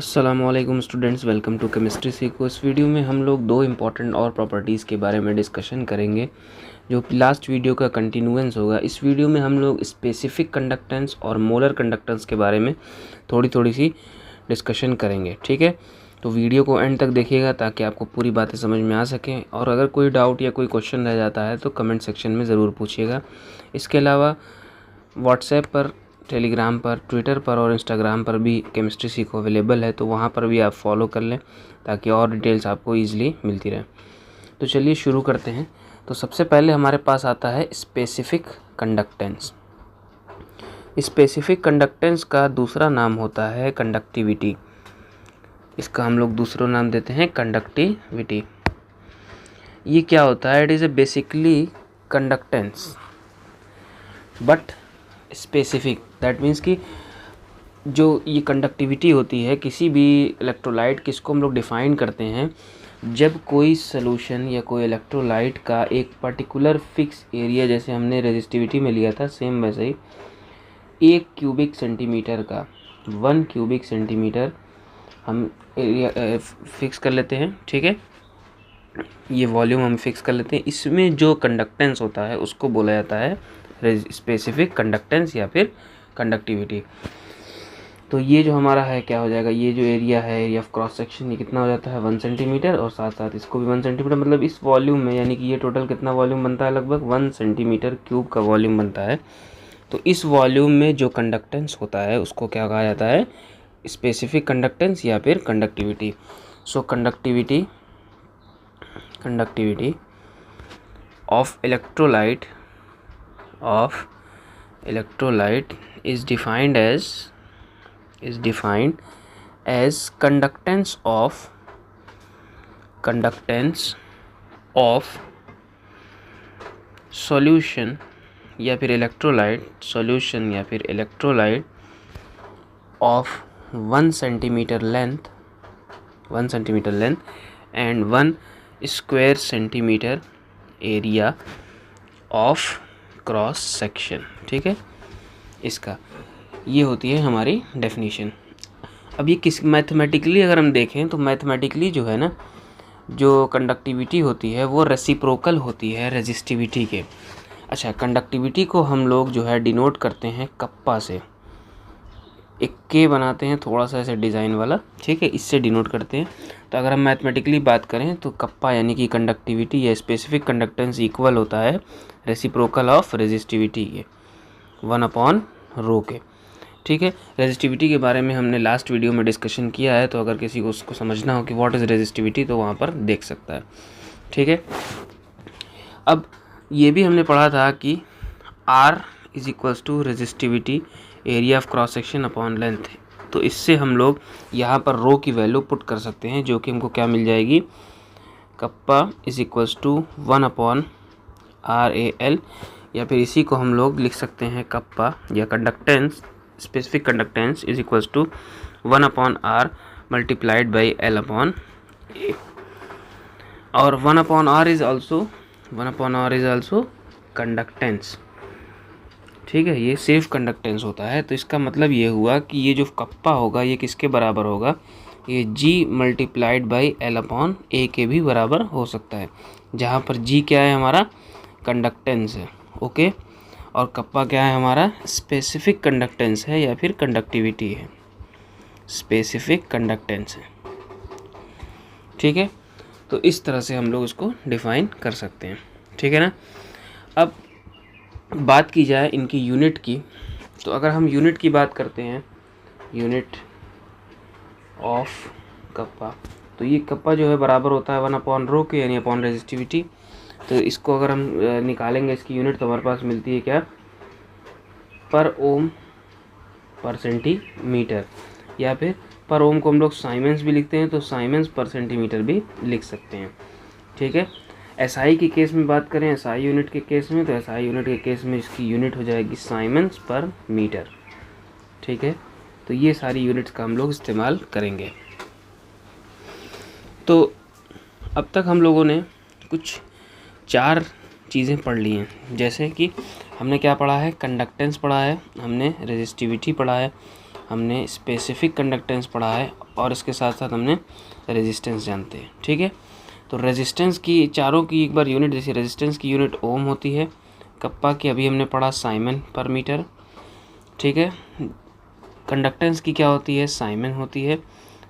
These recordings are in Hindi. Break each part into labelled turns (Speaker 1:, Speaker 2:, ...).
Speaker 1: अस्सलामुअलैकुम स्टूडेंट्स, वेलकम टू केमिस्ट्री सीखो। इस वीडियो में हम लोग दो इम्पॉर्टेंट और प्रॉपर्टीज़ के बारे में डिस्कशन करेंगे जो लास्ट वीडियो का कंटिन्यूएंस होगा। इस वीडियो में हम लोग स्पेसिफिक कंडक्टेंस और मोलर कंडक्टेंस के बारे में थोड़ी सी डिस्कशन करेंगे। ठीक है, तो वीडियो को एंड तक देखिएगा ताकि आपको पूरी बातें समझ में आ सकें, और अगर कोई डाउट या कोई क्वेश्चन रह जाता है तो कमेंट सेक्शन में ज़रूर पूछिएगा। इसके अलावा व्हाट्सएप पर, टेलीग्राम पर, ट्विटर पर और इंस्टाग्राम पर भी केमिस्ट्री सीखो अवेलेबल है, तो वहाँ पर भी आप फॉलो कर लें ताकि और डिटेल्स आपको ईजिली मिलती रहे। तो चलिए शुरू करते हैं। तो सबसे पहले हमारे पास आता है स्पेसिफिक कंडक्टेंस। स्पेसिफिक कंडक्टेंस का दूसरा नाम होता है कंडक्टिविटी। इसका हम लोग दूसरा नाम देते हैं कंडक्टिविटी। ये क्या होता है? It is a basically conductance but specific. That means कि जो ये कंडक्टिविटी होती है किसी भी इलेक्ट्रोलाइट, किसको हम लोग डिफ़ाइन करते हैं, जब कोई सॉल्यूशन या कोई इलेक्ट्रोलाइट का एक पर्टिकुलर फिक्स एरिया, जैसे हमने रेजिस्टिविटी में लिया था सेम वैसे ही, 1 क्यूबिक सेंटीमीटर का 1 क्यूबिक सेंटीमीटर हम एरिया फिक्स कर लेते हैं। ठीक है, ये वॉल्यूम हम फिक्स कर लेते हैं। इसमें जो कंडक्टेंस होता है उसको बोला जाता है स्पेसिफिक कंडक्टेंस या फिर कंडक्टिविटी। तो ये जो हमारा है क्या हो जाएगा, ये जो एरिया है, एरिया ऑफ क्रॉस सेक्शन, ये कितना हो जाता है 1 सेंटीमीटर, और साथ साथ इसको भी 1 सेंटीमीटर, मतलब इस वॉल्यूम में, यानी कि ये टोटल कितना वॉल्यूम बनता है, लगभग 1 सेंटीमीटर क्यूब का वॉल्यूम बनता है। तो इस वॉल्यूम में जो कंडक्टेंस होता है उसको क्या कहा जाता है, स्पेसिफिक कंडक्टेंस या फिर conductivity. So conductivity of electrolyte is defined as conductance of solution या फिर electrolyte of 1 centimeter length and 1 square centimeter area of cross section. ठीक है, इसका ये होती है हमारी डेफिनेशन। अब ये किस मैथमेटिकली अगर हम देखें तो मैथमेटिकली जो है ना, जो कंडक्टिविटी होती है वो रेसिप्रोकल होती है रेजिस्टिविटी के। अच्छा, कंडक्टिविटी को हम लोग जो है डिनोट करते हैं कप्पा से, एक के बनाते हैं थोड़ा सा ऐसे डिज़ाइन वाला। ठीक है, इससे डिनोट करते हैं। तो अगर हम मैथमेटिकली बात करें तो कप्पा यानी कि कंडक्टिविटी या स्पेसिफिक कंडक्टेंस इक्वल होता है रेसिप्रोकल ऑफ रेजिस्टिविटी के 1/ρ के। ठीक है, रेजिस्टिविटी के बारे में हमने लास्ट वीडियो में डिस्कशन किया है, तो अगर किसी को उसको समझना हो कि व्हाट इज़ रेजिस्टिविटी तो वहाँ पर देख सकता है। ठीक है, अब ये भी हमने पढ़ा था कि R is equals to resistivity area of cross section upon length. तो इससे हम लोग यहाँ पर रो की वैल्यू पुट कर सकते हैं, जो कि हमको क्या मिल जाएगी, kappa is equals to 1/RAL, या फिर इसी को हम लोग लिख सकते हैं कप्पा या conductance, specific conductance is equals to 1/R multiplied by L/A, और 1/R इज ऑल्सो कंडक्टेंस। ठीक है, ये सिर्फ कंडक्टेंस होता है। तो इसका मतलब ये हुआ कि ये जो कप्पा होगा ये किसके बराबर होगा, ये G मल्टीप्लाइड बाई L/A के भी बराबर हो सकता है, जहाँ पर G क्या है, हमारा कंडक्टेंस है। ओके, और कप्पा क्या है, हमारा स्पेसिफिक कंडक्टेंस है या फिर कंडक्टिविटी है, स्पेसिफिक कंडक्टेंस है। ठीक है, तो इस तरह से हम लोग इसको डिफाइन कर सकते हैं। ठीक है ना। अब बात की जाए इनकी यूनिट की, तो अगर हम यूनिट की बात करते हैं, यूनिट ऑफ कप्पा, तो ये कप्पा जो है बराबर होता है 1/ρ के, यानी अपॉन रेजिस्टिविटी। तो इसको अगर हम निकालेंगे इसकी यूनिट, तो हमारे पास मिलती है क्या, पर ओम पर सेंटीमीटर, या फिर पर ओम को हम लोग साइमेंस भी लिखते हैं, तो साइमेंस पर सेंटीमीटर भी लिख सकते हैं। ठीक है, एसआई के केस में बात करें, एसआई यूनिट के केस में, तो एसआई यूनिट के केस में इसकी यूनिट हो जाएगी साइमेंस पर मीटर। ठीक है, तो ये सारी यूनिट्स का हम लोग इस्तेमाल करेंगे। तो अब तक हम लोगों ने कुछ 4 चीज़ें पढ़ ली हैं, जैसे कि हमने क्या पढ़ा है, कंडक्टेंस पढ़ा है, हमने रेजिस्टिविटी पढ़ा है, हमने स्पेसिफिक कंडक्टेंस पढ़ा है और इसके साथ साथ हमने रेजिस्टेंस जानते हैं। ठीक है, तो रेजिस्टेंस की चारों की एक बार यूनिट, जैसे रेजिस्टेंस की यूनिट ओम होती है, कप्पा की अभी हमने पढ़ा साइमन पर मीटर। ठीक है, कंडक्टेंस की क्या होती है, साइमन होती है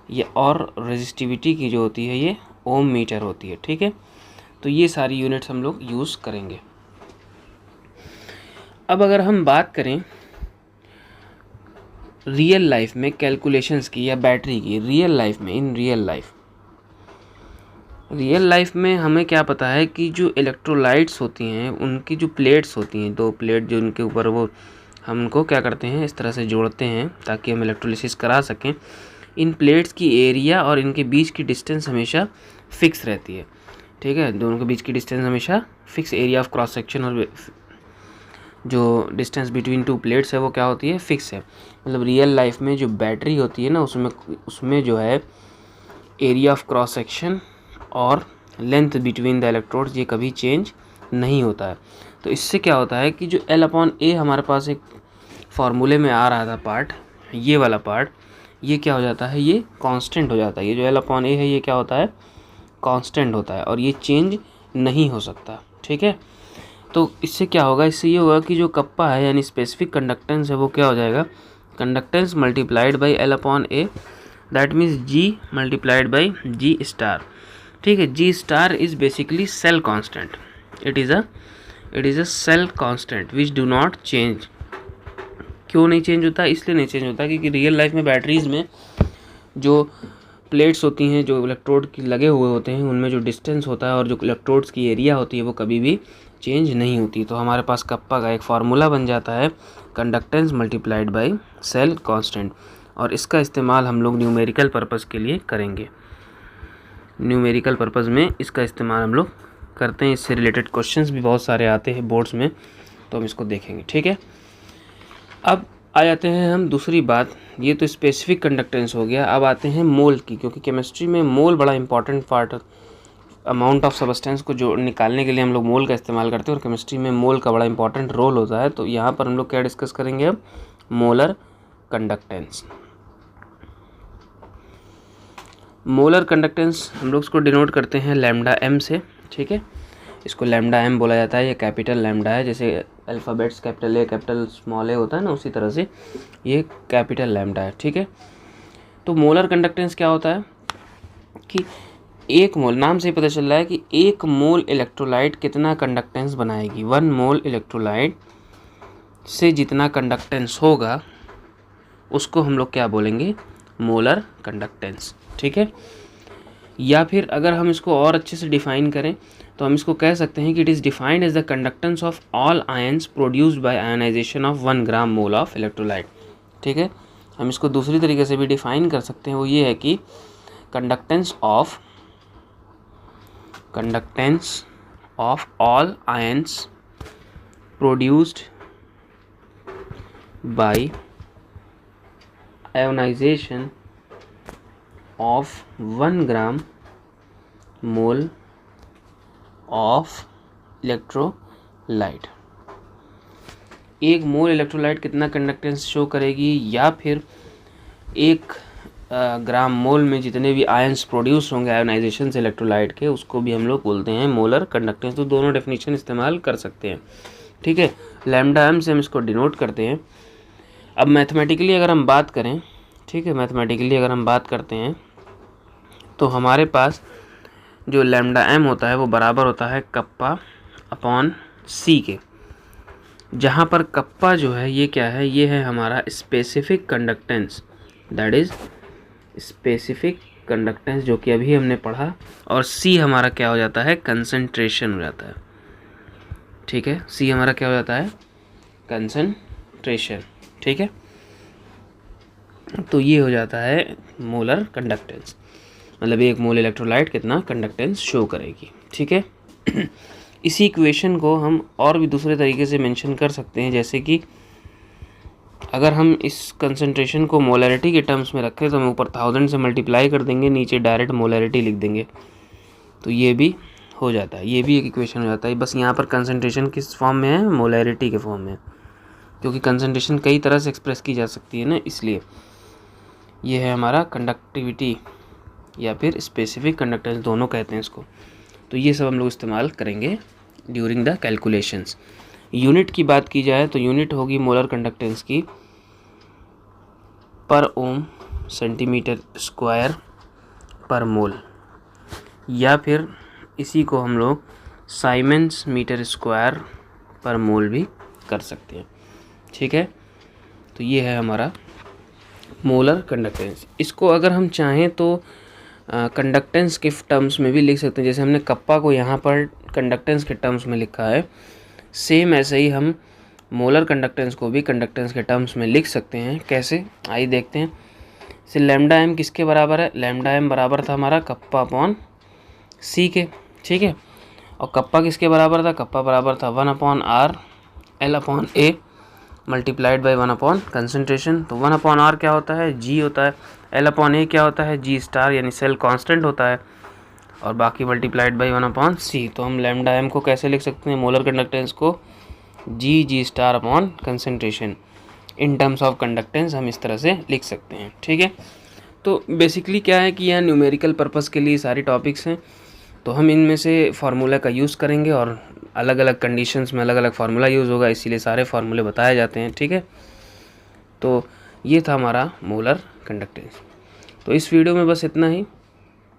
Speaker 1: ये, और रेजिस्टिविटी की जो होती है ये ओम मीटर होती है। ठीक है, तो ये सारी यूनिट्स हम लोग यूज़ करेंगे। अब अगर हम बात करें रियल लाइफ में कैलकुलेशंस की या बैटरी की, रियल लाइफ में, इन रियल लाइफ में हमें क्या पता है कि जो इलेक्ट्रोलाइट्स होती हैं उनकी जो प्लेट्स होती हैं, 2 प्लेट जो उनके ऊपर, वो हम उनको क्या करते हैं, इस तरह से जोड़ते हैं ताकि हम इलेक्ट्रोलिसिस करा सकें। इन प्लेट्स की एरिया और इनके बीच की डिस्टेंस हमेशा फिक्स रहती है। ठीक है, दोनों के बीच की डिस्टेंस हमेशा fix, area of cross section और जो डिस्टेंस बिटवीन 2 प्लेट्स है वो क्या होती है, फिक्स है। मतलब रियल लाइफ में जो बैटरी होती है ना, उसमें जो है एरिया ऑफ क्रॉस सेक्शन और लेंथ बिटवीन द इलेक्ट्रोड्स ये कभी चेंज नहीं होता है। तो इससे क्या होता है कि जो L/A हमारे पास एक फार्मूले में आ रहा था पार्ट, ये वाला पार्ट, ये क्या हो जाता है, ये कांस्टेंट हो जाता है। ये जो L/A है ये क्या होता है, कांस्टेंट होता है और ये चेंज नहीं हो सकता। ठीक है, तो इससे क्या होगा, इससे ये होगा कि जो कप्पा है यानी स्पेसिफिक कंडक्टेंस है वो क्या हो जाएगा, conductance multiplied by L/A, that means G multiplied by G star. ठीक है, G star is basically cell constant, it is a cell constant which do not change. क्यों नहीं चेंज होता, इसलिए नहीं चेंज होता क्योंकि रियल लाइफ में बैटरीज़ में जो प्लेट्स होती हैं, जो इलेक्ट्रोड की लगे हुए होते हैं, उनमें जो डिस्टेंस होता है और जो इलेक्ट्रोड्स की एरिया होती है वो कभी भी चेंज नहीं होती। तो हमारे पास कप्पा का एक फार्मूला बन जाता है, conductance multiplied by cell constant, और इसका इस्तेमाल हम लोग न्यूमेरिकल पर्पज़ के लिए करेंगे। न्यूमेरिकल पर्पज़ में इसका इस्तेमाल हम लोग करते हैं। इससे रिलेटेड क्वेश्चंस भी बहुत सारे आते हैं बोर्ड्स में, तो हम इसको देखेंगे। ठीक है, अब आ जाते हैं हम दूसरी बात, ये तो स्पेसिफिक कंडक्टेंस हो गया। अब आते हैं मोल की, क्योंकि केमिस्ट्री में मोल बड़ा important part, amount of substance को जो निकालने के लिए हम लोग मोल का इस्तेमाल करते हैं और केमिस्ट्री में मोल का बड़ा इंपॉर्टेंट रोल होता है। तो यहाँ पर हम लोग क्या डिस्कस करेंगे, अब मोलर कंडक्टेंस। मोलर कंडक्टेंस हम लोग इसको डिनोट करते हैं लैम्डा m से। ठीक है, इसको लैम्डा m बोला जाता है, ये कैपिटल लैम्डा है, जैसे alphabets capital A capital small a होता है ना, उसी तरह से ये कैपिटल लैम्डा है। ठीक है, तो मोलर कंडक्टेंस क्या होता है कि एक मोल, नाम से ही पता चल रहा है कि एक मोल इलेक्ट्रोलाइट कितना कंडक्टेंस बनाएगी। 1 मोल इलेक्ट्रोलाइट से जितना कंडक्टेंस होगा उसको हम लोग क्या बोलेंगे, मोलर कंडक्टेंस। ठीक है, या फिर अगर हम इसको और अच्छे से डिफाइन करें तो हम इसको कह सकते हैं कि it is defined as the conductance of all ions produced by ionisation of 1 gram mole of electrolyte. ठीक है, हम इसको दूसरी तरीके से भी डिफाइन कर सकते हैं, वो ये है कि conductance of all ions produced by ionisation of 1 gram mole of electrolyte. एक मोल इलेक्ट्रोलाइट कितना कंडक्टेंस शो करेगी, या फिर 1 ग्राम मोल में जितने भी आयंस प्रोड्यूस होंगे आयोनाइजेशन से इलेक्ट्रोलाइट के, उसको भी हम लोग बोलते हैं मोलर कंडक्टेंस। तो दोनों डेफिनेशन इस्तेमाल कर सकते हैं। ठीक है, लैम्डा m से हम इसको डिनोट करते हैं। अब मैथमेटिकली अगर हम बात करें, ठीक है, मैथमेटिकली अगर हम बात करते हैं तो हमारे पास जो लैम्डा m होता है वो बराबर होता है कप्पा अपॉन c के, जहाँ पर कप्पा जो है ये क्या है, ये है हमारा specific conductance, that is specific conductance जो कि अभी हमने पढ़ा, और c हमारा क्या हो जाता है, कंसंट्रेशन हो जाता है। ठीक है, c हमारा क्या हो जाता है, कंसंट्रेशन। ठीक है, तो ये हो जाता है मोलर कंडक्टेंस, मतलब 1 मोल इलेक्ट्रोलाइट कितना कंडक्टेंस शो करेगी। ठीक है, इसी इक्वेशन को हम और भी दूसरे तरीके से मेंशन कर सकते हैं, जैसे कि अगर हम इस कंसंट्रेशन को मोलैरिटी के टर्म्स में रखें तो हम ऊपर 1000 से मल्टीप्लाई कर देंगे, नीचे डायरेक्ट मोलैरिटी लिख देंगे, तो ये भी हो जाता है, ये भी एक इक्वेशन हो जाता है। बस यहाँ पर कंसंट्रेशन किस फॉर्म में है, मोलैरिटी के फॉर्म में। क्योंकि कंसंट्रेशन कई तरह से एक्सप्रेस की जा सकती है ना, इसलिए ये है हमारा कंडक्टिविटी या फिर स्पेसिफिक कंडक्टेंस, दोनों कहते हैं इसको। तो ये सब हम लोग इस्तेमाल करेंगे ड्यूरिंग द कैलकुलेशंस। यूनिट की बात की जाए तो यूनिट होगी मोलर कंडक्टेंस की पर ओम सेंटीमीटर स्क्वायर पर मोल, या फिर इसी को हम लोग साइमंड्स मीटर स्क्वायर पर मोल भी कर सकते हैं। ठीक है, तो ये है हमारा मोलर कंडक्टेंस। इसको अगर हम चाहें तो कंडक्टेंस के टर्म्स में भी लिख सकते हैं। जैसे हमने कप्पा को यहाँ पर कंडक्टेंस के टर्म्स में लिखा है, सेम ऐसे ही हम मोलर कंडक्टेंस को भी कंडक्टेंस के टर्म्स में लिख सकते हैं। कैसे, आइए देखते हैं। जैसे लैम्डा एम किसके बराबर है, लैम्डा एम बराबर था हमारा कप्पा अपॉन सी के। ठीक है, और कप्पा किसके बराबर था, कप्पा बराबर था 1/r L upon A multiplied by 1 concentration. तो 1/r क्या होता है, जी होता है। एल अपॉन ए क्या होता है, जी स्टार यानी सेल कांस्टेंट होता है, और बाकी मल्टीप्लाइड बाई 1/c। तो हम लैम्डा एम को कैसे लिख सकते हैं, मोलर कंडक्टेंस को G star upon concentration. In terms of conductance हम इस तरह से लिख सकते हैं। ठीक है, तो बेसिकली क्या है कि यह न्यूमेरिकल पर्पस के लिए सारी टॉपिक्स हैं, तो हम इनमें से फार्मूला का यूज़ करेंगे और अलग अलग कंडीशंस में अलग अलग फार्मूला यूज़ होगा, इसीलिए सारे फार्मूले बताए जाते हैं। ठीक है, तो ये था हमारा मोलर कंडक्टेंस। तो इस वीडियो में बस इतना ही।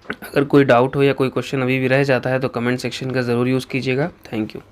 Speaker 1: अगर कोई डाउट हो या कोई क्वेश्चन अभी भी रह जाता है तो कमेंट सेक्शन का ज़रूर यूज़ कीजिएगा। Thank you.